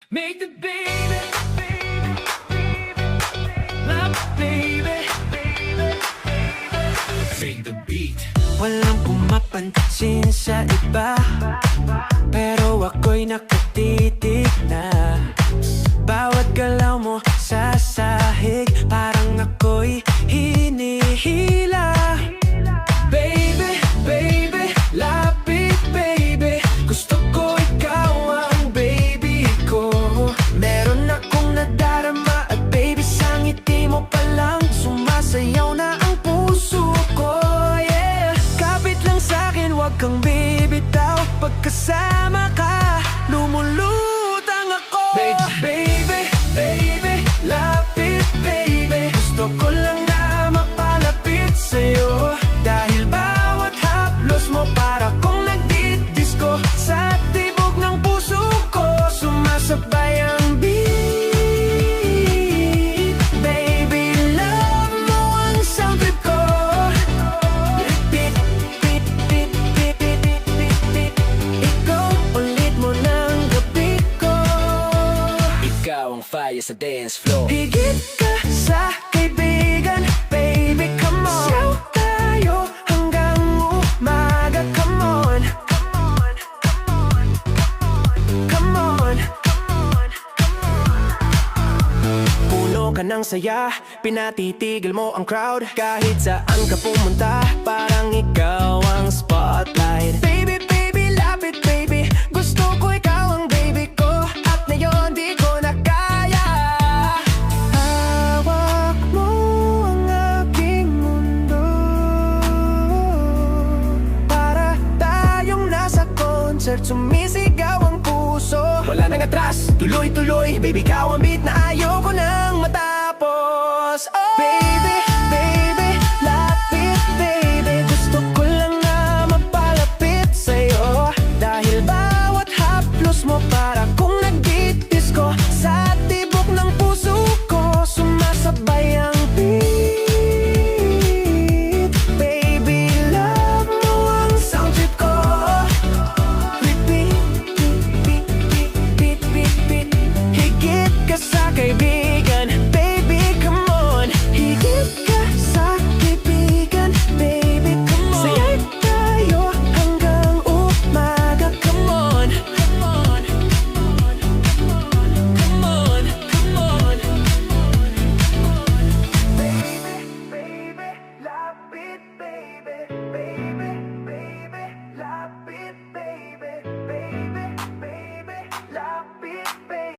Make the baby, love baby, make the beat. Walang pumapansin sa iba, pero ako'y nakatitig na. Bawat galaw mo sa sahig, parang ako'y hinihila. Baby, baby, lapit baby, gusto ko ikaw ang baby ko. Meron akong nadarama at baby sa ngiti mo pa lang sumasayaw na ang puso ko, yeah. Kapit lang sa'kin, wag kang bibitaw, pagkasama ka, lumulutang ako. Baby, baby, lapit baby, gusto ko lang na mapalapit sa'yo. Dahil bawat haplos mo para kong nagdidisco, sa tibok ng puso ko sumasabay ang beat. Baby, love mo ang sound trip ko. Repeat, repeat, repeat, repeat, repeat, repeat. Ikaw ulit mo ng gabi ko. Ikaw ang fire sa dance floor. Higit ka sa kaibigan, baby, come on. Siyaw tayo hanggang umaga, come on. Come on. Puno ka ng saya, pinatitigil mo ang crowd. Kahit saan ka pumunta, parang ikaw ang spotlight. Baby, baby, lapit baby, gusto ko ikaw ang baby ko. At ngayon di ko na kaya. Hawak mo ang aking mundo, para tayong nasa concert, sumisigaw ang puso. Wala nang atras, tuloy-tuloy, baby, ikaw ang